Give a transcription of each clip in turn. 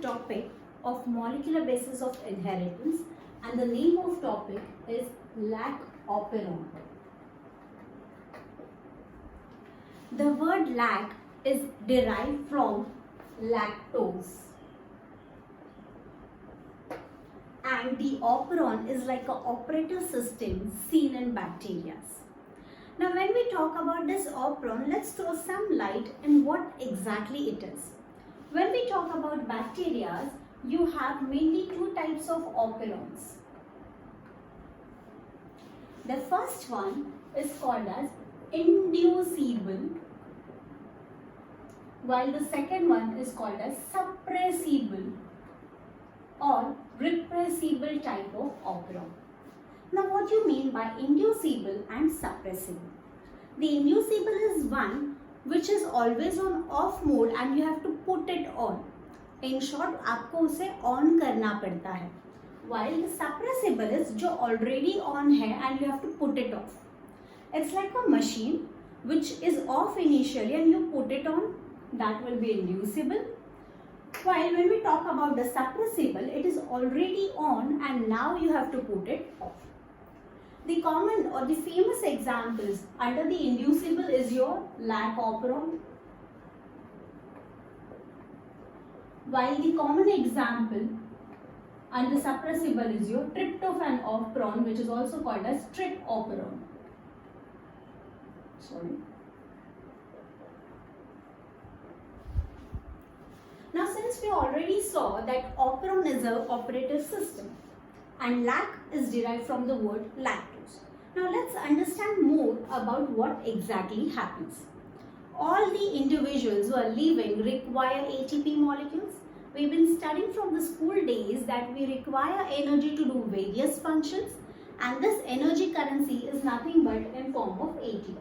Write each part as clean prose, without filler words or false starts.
topic of molecular basis of inheritance, and the name of topic is lac operon. The word lac is derived from lactose, and the operon is like an operator system seen in bacteria. Now when we talk about this operon, let's throw some light in what exactly it is. When we talk about bacteria, you have mainly two types of operons. The first one is called as inducible, while the second one is called as suppressible or repressible type of operon. Now what do you mean by inducible and suppressible? The inducible is one which is always on off mode and you have to put it on. In short, आपको उसे on करना पड़ता है. While the suppressible is जो already on है and you have to put it off. It's like a machine which is off initially and you put it on. That will be inducible. While when we talk about the suppressible, it is already on and now you have to put it off. The common or the famous examples under the inducible is your lac operon, while the common example under suppressible is your tryptophan operon, which is also called as trip operon. Now since we already saw that operon is an operative system and lac is derived from the word lactose. Now let's understand more about what exactly happens. All the individuals who are living require ATP molecules. We've been studying from the school days that we require energy to do various functions, and this energy currency is nothing but in form of ATP.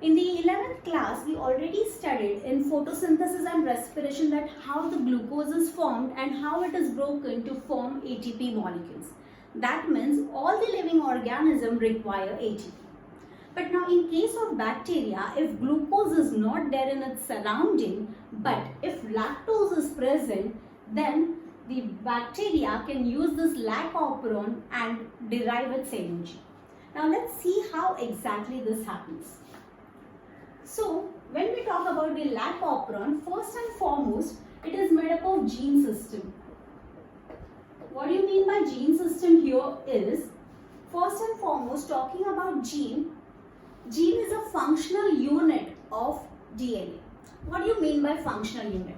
In the 11th class, we already studied in photosynthesis and respiration that how the glucose is formed and how it is broken to form ATP molecules. That means all the living organisms require ATP. But now in case of bacteria, if glucose is not there in its surrounding, but if lactose is present, then the bacteria can use this lac operon and derive its energy. Now let's see how exactly this happens. So when we talk about the lac operon, first and foremost, it is made up of gene system. What do you mean by gene system here is, first and foremost, talking about gene is a functional unit of DNA. What do you mean by functional unit?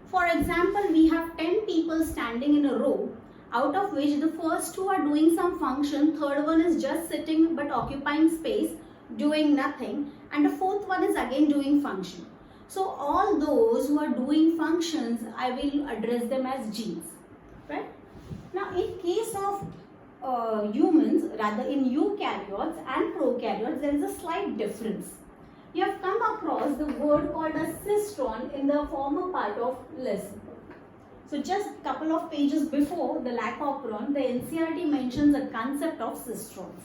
For example, we have 10 people standing in a row, out of which the first two are doing some function, third one is just sitting but occupying space, doing nothing, and the fourth one is again doing function. So all those who are doing functions, I will address them as genes, right? Now in case of humans, rather in eukaryotes and prokaryotes, there is a slight difference. You have come across the word called as cistron in the former part of lesson. So just a couple of pages before the lac operon, the NCERT mentions the concept of cistrons.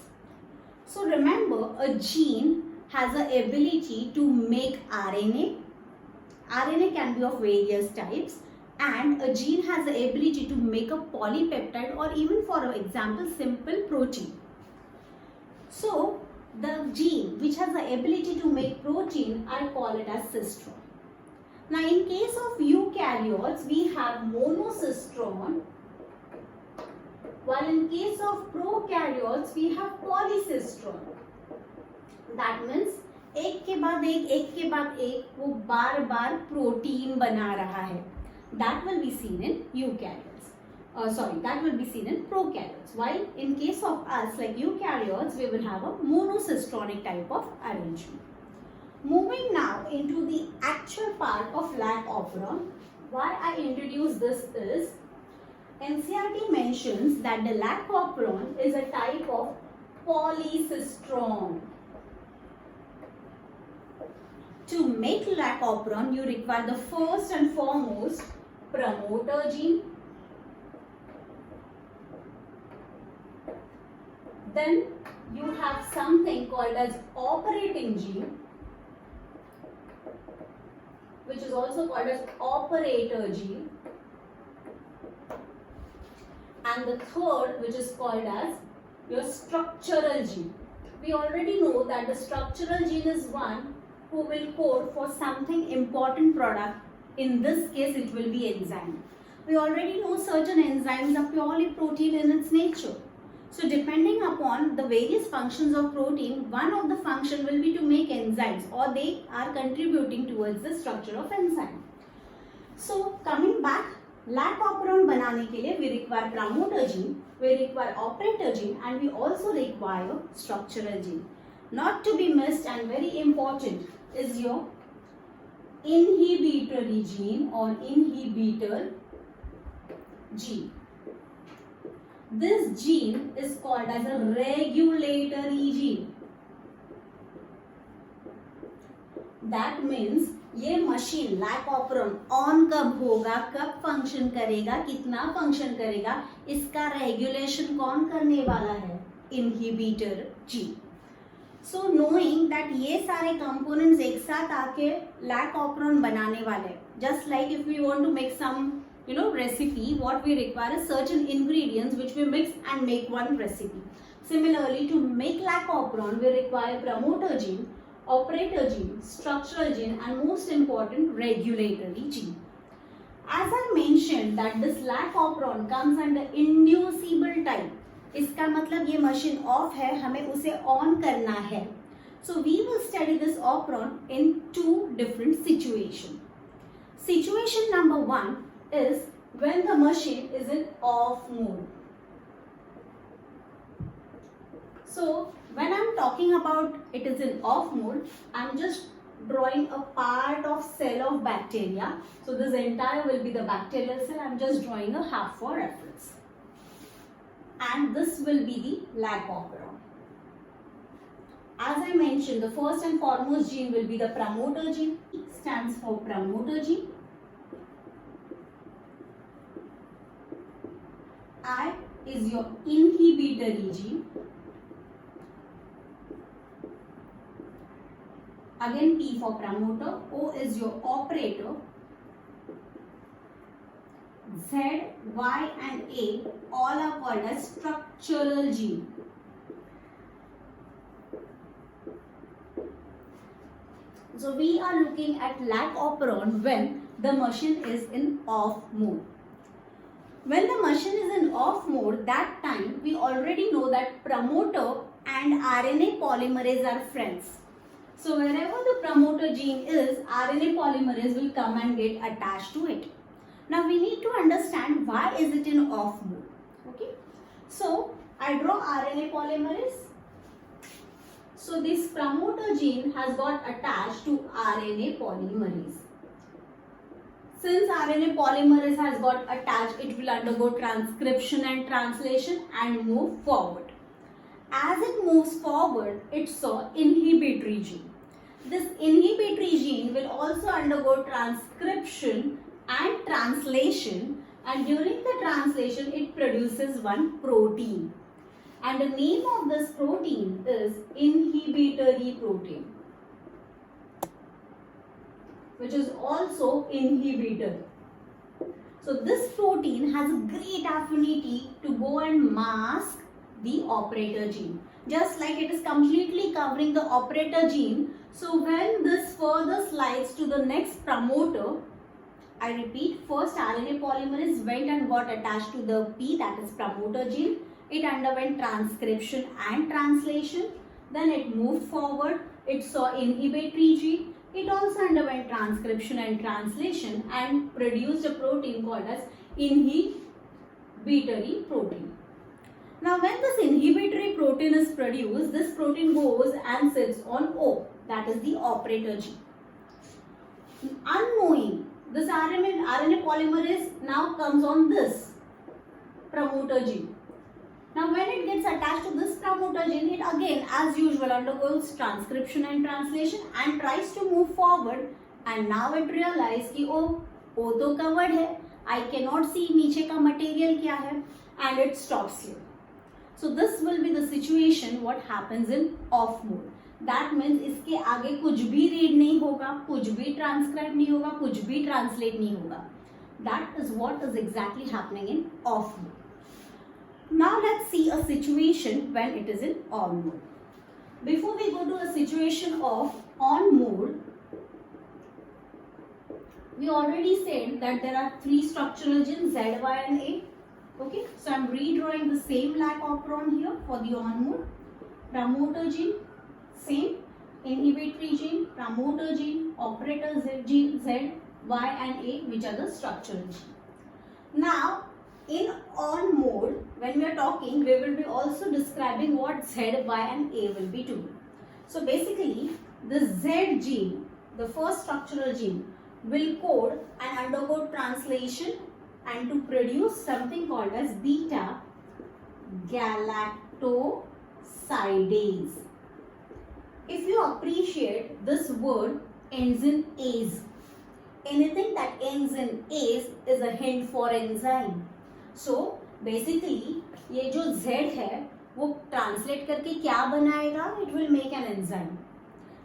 So remember, a gene has the ability to make RNA. RNA can be of various types, and a gene has the ability to make a polypeptide or even, for example, simple protein. So the gene which has the ability to make protein, I call it as cistron. Now in case of eukaryotes, we have monocistron, while in case of prokaryotes, we have polycistron. That means एक के बाद एक वो बार बार protein बना रहा है. That will be seen in eukaryotes. That will be seen in prokaryotes. While in case of us, like eukaryotes, we will have a monocistronic type of arrangement. Moving now into the actual part of lac operon, why I introduce this is, NCERT mentions that the lac operon is a type of polycistron. To make lac operon, you require the first and foremost promoter gene, then you have something called as operating gene, which is also called as operator gene, and the third, which is called as your structural gene. We already know that the structural gene is one who will code for something important product. In this case, it will be enzyme. We already know certain enzymes are purely protein in its nature. So depending upon the various functions of protein, one of the function will be to make enzymes, or they are contributing towards the structure of enzyme. So coming back, lac operon बनाने के लिए we require promoter gene, we require operator gene, and we also require structural gene. Not to be missed and very important is your inhibitory gene or inhibitor gene. This gene is called as a regulatory gene. That means ये machine lac operon on कब होगा, कब function करेगा, कितना function करेगा, इसका regulation कौन करने वाला है? Inhibitor gene. So knowing that ये सारे कंपोनेंट्स एक साथ आके लैक ऑपरॉन बनाने वाले, just like if we want to make some recipe, what we require is certain ingredients which we mix and make one recipe. Similarly, to make lac operon, we require promoter gene, operator gene, structural gene, and most important, regulatory gene. As I mentioned that this lac operon comes under inducible type. इसका मतलब ये machine of है, हमें उसे on करना है. So we will study this operon in two different situations. Situation number one is when the machine is in off mode. So when I'm talking about it is in off mode, I'm just drawing a part of cell of bacteria. So this entire will be the bacterial cell. I'm just drawing a half for reference. And this will be the lac operon. As I mentioned, the first and foremost gene will be the promoter gene. It stands for promoter gene. I is your inhibitory gene. Again P for promoter. O is your operator. Z, Y and A all are called as structural gene. So we are looking at lac operon when the machine is in off mode. When the machine is in off mode, that time we already know that promoter and RNA polymerase are friends. So wherever the promoter gene is, RNA polymerase will come and get attached to it. Now we need to understand why is it in off mode. Okay. So I draw RNA polymerase. So this promoter gene has got attached to RNA polymerase. Since RNA polymerase has got attached, it will undergo transcription and translation and move forward. As it moves forward, it saw inhibitory gene. This inhibitory gene will also undergo transcription and translation, and during the translation it produces one protein, and the name of this protein is inhibitory protein, which is also inhibitor. So this protein has a great affinity to go and mask the operator gene, just like it is completely covering the operator gene. So when this further slides to the next promoter, I repeat, first RNA polymerase went and got attached to the P, that is promoter gene. It underwent transcription and translation. Then it moved forward. It saw inhibitory gene. It also underwent transcription and translation and produced a protein called as inhibitory protein. Now when this inhibitory protein is produced, this protein goes and sits on O, that is the operator gene. Unknowing, this RNA polymerase now comes on this promoter gene. Now when it gets attached to this promoter gene, it again as usual undergoes transcription and translation and tries to move forward, and now it realizes कि O तो covered है, I cannot see नीचे का material क्या है, and it stops here. So this will be the situation what happens in off mode. That means इसके आगे कुछ भी रीड नहीं होगा, कुछ भी ट्रांसक्राइब नहीं होगा, कुछ भी ट्रांसलेट नहीं होगा. That is what is exactly happening in off mode. Now let's see a situation when it is in on mode. Before we go to a situation of on mode, we already said that there are three structural genes Z, Y and A. Okay, so I'm redrawing the same lac operon here for the on mode. Promoter gene, same. Inhibitory gene, promoter gene, operator gene Z, Y and A, which are the structural gene. Now, in on mode, when we are talking, we will be also describing what Z, Y and A will be doing. So basically, the Z gene, the first structural gene, will code and undergo translation and to produce something called as beta galactosidase. If you appreciate, this word ends in ase. Anything that ends in ase is a hint for enzyme. So basically ये जो Z है वो translate करके क्या बनाएगा? It will make an enzyme.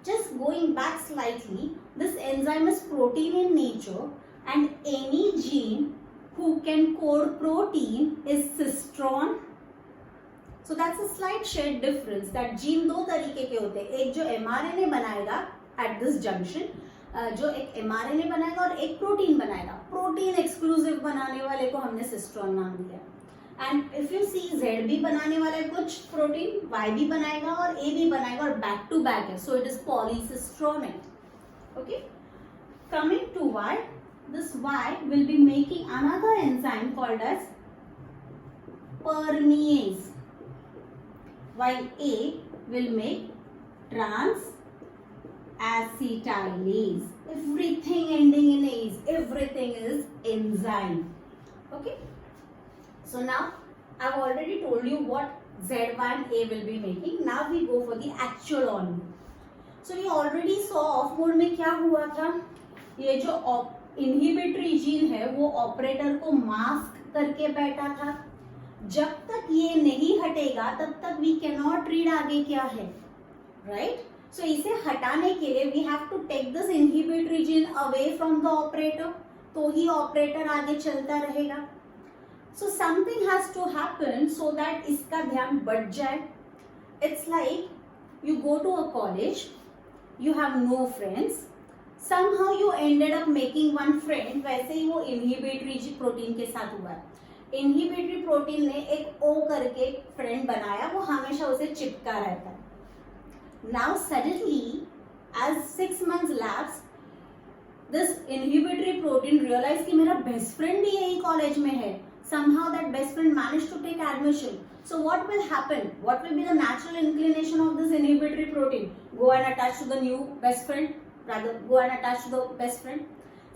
Just going back slightly, this enzyme is protein in nature and any gene who can code protein is cistron. So that's a slight shade difference that gene दो तरीके के होते हैं. एक जो mRNA बनाएगा at this junction, जो एक mRNA बनाएगा और एक प्रोटीन बनाएगा. प्रोटीन एक्सक्लूसिव बनाने वाले को हमने सिस्ट्रॉन नाम दिया. And if you see Z भी बनाने वाला है कुछ प्रोटीन, Y भी बनाएगा और A भी बनाएगा और बैक टू बैक है. So it is polycistronic. Okay, coming to Y, this Y will be making another enzyme called as permease, while A will make trans-acetylase. Everything ending in ase, everything is enzyme. Okay, so now I've already told you what Z, Y and A will be making. Now we go for the actual on mode. So we already saw off mode में क्या हुआ था. ये जो inhibitory gene है वो operator को mask करके बैठा था. जब तक ये नहीं हटेगा तब तक वी कैन नॉट रीड आगे क्या है, राइट. सो इसे हटाने के लिए we have to take this inhibitory gene away from the operator, तो ही ऑपरेटर आगे चलता रहेगा. So something has to happen so that इसका ध्यान बढ़ जाए. It's like you go to a college, you have no friends, somehow you ended up making one friend. वैसे ही वो इनहिबिटरी प्रोटीन के साथ हुआ है. इनहिबिटरी प्रोटीन ने एक O करके फ्रेंड बनाया, वो हमेशा उसे चिपका रहता है. Now suddenly as 6 months lapse, this inhibitory protein realise कि मेरा बेस्ट फ्रेंड भी यही कॉलेज में है. somehow that best friend managed to take admission. So what will happen? What will be the natural inclination of this inhibitory protein? Go and attach to the new best friend. Rather, go and attach to the best friend.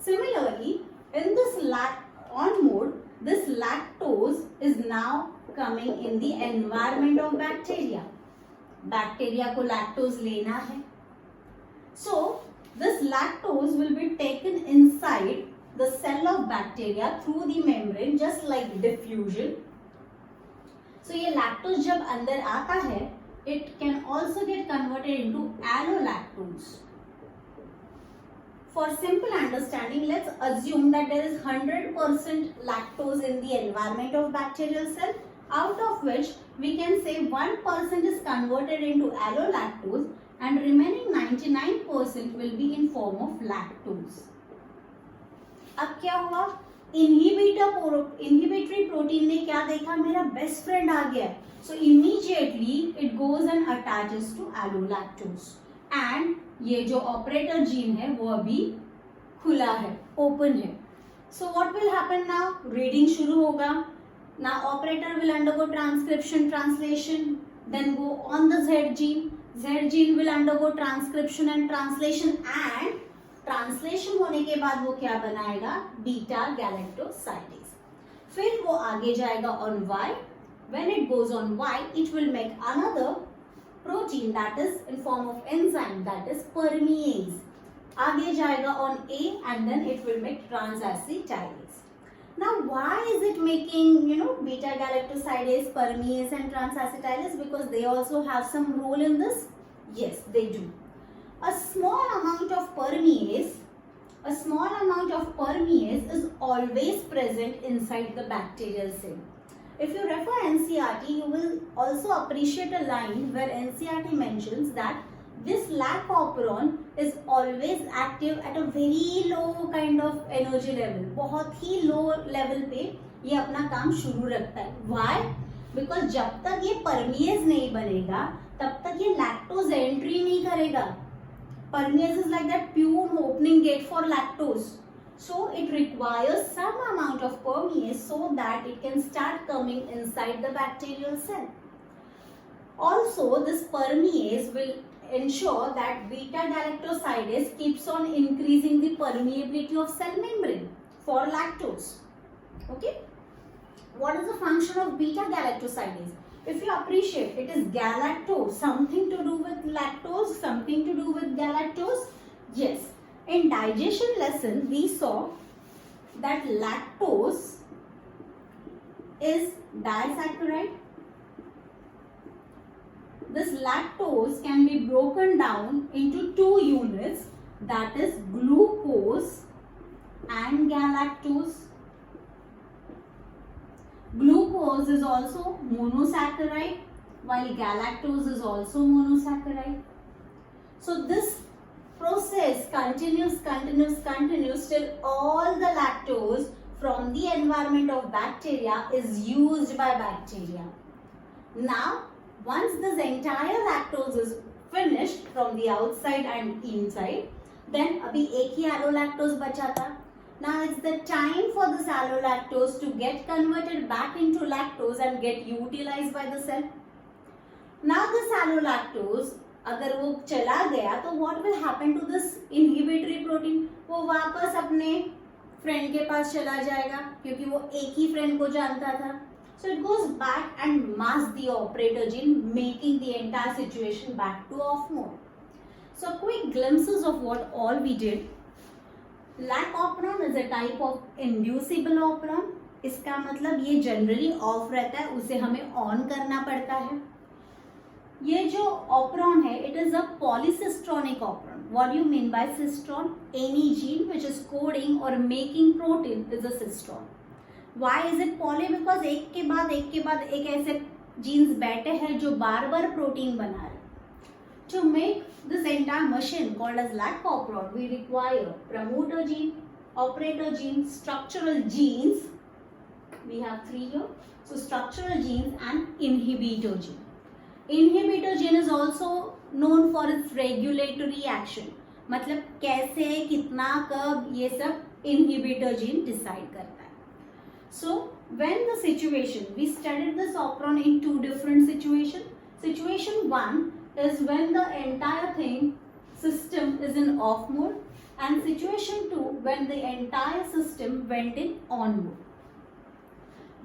Similarly, in this on mode, this lactose is now coming in the environment of bacteria. Bacteria को lactose लेना है. So this lactose will be taken inside the cell of bacteria through the membrane, just like diffusion. So ये lactose जब अंदर आता है, it can also get converted into allolactose. For simple understanding, let's assume that there is 100% lactose in the environment of bacterial cell, out of which we can say 1% is converted into allolactose and remaining 99% will be in form of lactose. अब क्या हुआ? Inhibitory protein ने क्या देखा? मेरा best friend आ गया. So immediately it goes and attaches to allolactose. एंड ये जो ऑपरेटर जीन है वो अभी खुला है, ओपन है. So what will happen now? Reading शुरू होगा. Now operator will undergo transcription, translation, then go on the Z gene. Z gene will undergo transcription and translation, and translation होने के बाद वो क्या बनाएगा? Beta galactosidase. फिर वो आगे जाएगा on Y. When it goes on Y, it will make another protein that is in form of enzyme, that is permease. आगे जाएगा on A and then it will make trans-acetylase. Now why is it making beta galactosidase, permease and trans-acetylase? Because they also have some role in this Yes, they do. A small amount of permease is always present inside the bacterial cell. If you refer NCERT, you will also appreciate a line where NCERT mentions that this lac operon is always active at a very low kind of energy level. बहुत ही low level पे ये अपना काम शुरू रखता है. Why? Because जब तक ये permease नहीं बनेगा तब तक ये lactose entry नहीं करेगा. Permease is like that pure opening gate for lactose. So it requires some amount of permease so that it can start coming inside the bacterial cell. Also, this permease will ensure that beta-galactosidase keeps on increasing the permeability of cell membrane for lactose. Okay? What is the function of beta-galactosidase? If you appreciate, it is galactose, something to do with lactose, something to do with galactose. Yes. In digestion lesson, we saw that lactose is disaccharide. This lactose can be broken down into two units, that is glucose and galactose. Glucose is also monosaccharide, while galactose is also monosaccharide. So this process continues till all the lactose from the environment of bacteria is used by bacteria. Now, once this entire lactose is finished from the outside and inside, then abhi ek hi allolactose bacha tha. Now it's the time for this allolactose to get converted back into lactose and get utilized by the cell. Now this allolactose अगर वो चला गया तो what will happen to this inhibitory protein? वो वापस अपने friend के पास चला जाएगा क्योंकि वो एक ही फ्रेंड को जानता था. So it goes back and masks the operator gene, making the entire situation back to off mode. So quick glimpses of what all we did. Lac operon is a type of inducible operon. इसका मतलब ये generally of रहता है, उसे हमें on करना पड़ता है. ये जो ऑपरॉन है, it is a polycistronic operon. What do you mean by cistron? Any gene which is coding or making protein is a cistron. Why is it poly? Because एक के बाद एक ऐसे genes बैठे हैं जो बार बार प्रोटीन बना रहे. To make this entire machine called as lac operon, we require promoter gene, operator gene, structural genes. We have three here. So structural genes and inhibitor gene. Inhibitor gene is also known for its regulatory action. मतलब कैसे, कितना, कब, ये सब inhibitor gene decide करता है. So when the situation, we studied this operon in two different situations. Situation 1 is when the entire system is in off mode, and situation 2 when the entire system went in on mode.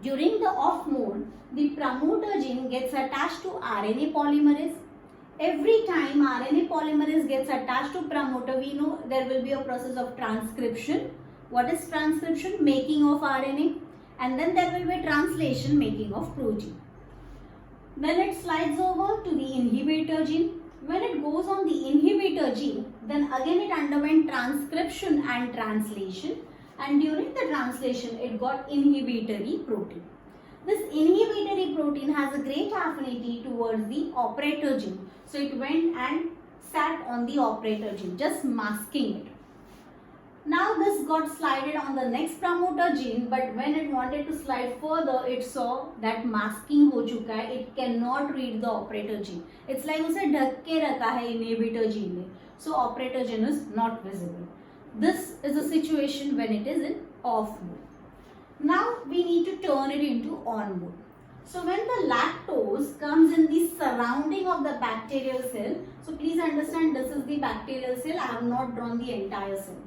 During the off mode, the promoter gene gets attached to RNA polymerase. Every time RNA polymerase gets attached to promoter, we know there will be a process of transcription. What is transcription? Making of RNA. And then there will be translation, making of protein. Then it slides over to the inhibitor gene. When it goes on the inhibitor gene, then again it underwent transcription and translation. And during the translation, it got inhibitory protein. This inhibitory protein has a great affinity towards the operator gene. So it went and sat on the operator gene, just masking it. Now this got slided on the next promoter gene, but when it wanted to slide further, it saw that masking हो चुका है. It cannot read the operator gene. It's like उसे ढक के रखा है inhibitor gene ने. So operator gene is not visible. This is a situation when it is in off mode. Now we need to turn it into on mode. So when the lactose comes in the surrounding of the bacterial cell, so please understand this is the bacterial cell. I have not drawn the entire cell.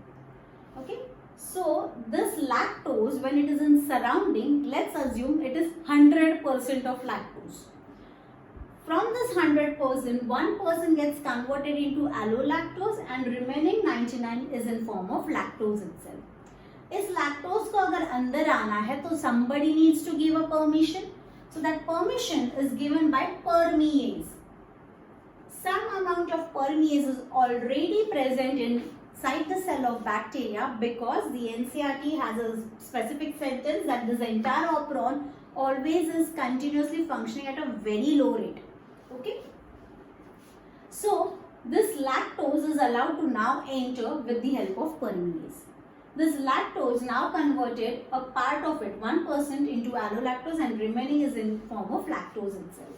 Okay. So this lactose, when it is in surrounding, let's assume it is 100% of lactose. From this 100%, 1% gets converted into allolactose and remaining 99 is in form of lactose itself. इस lactose को अगर अंदर आना है तो somebody needs to give a permission. So that permission is given by permease. some amount of permease is already present inside the cell of bacteria, because the NCERT has a specific sentence that this entire operon always is continuously functioning at a very low rate. Okay. So this lactose is allowed to now enter with the help of permease. This lactose now converted a part of it, 1%, into allolactose, and remaining is in form of lactose itself.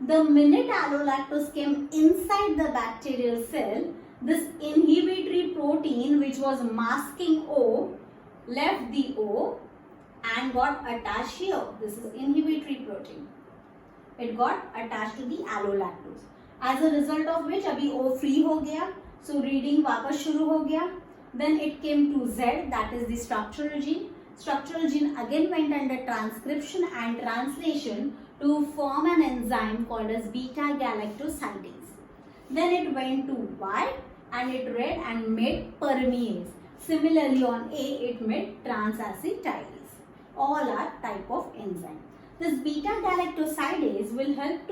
The minute allolactose came inside the bacterial cell, this inhibitory protein, which was masking O, left the O and got attached here. This is inhibitory protein. It got attached to the allolactose. As a result of which अभी O free हो गया, so reading वापस शुरू हो गया. Then it came to Z, that is the structural gene. Structural gene again went under transcription and translation to form an enzyme called as beta-galactosidase. Then it went to Y and it read and made permease. Similarly on A, it made transacetylase. All are type of enzyme. This beta-galactosidase will help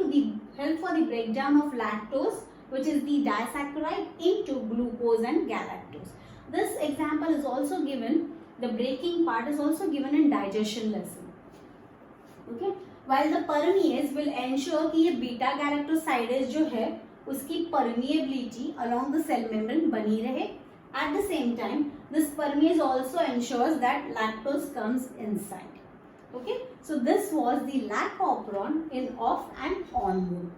for the breakdown of lactose, which is the disaccharide, into glucose and galactose. This example is also given, the breaking part is also given in digestion lesson. Okay? While the permease will ensure कि ये beta galactosidase जो है उसकी permeability along the cell membrane बनी रहे. At the same time, this permease also ensures that lactose comes inside. Okay? So this was the lac operon in off and on mode.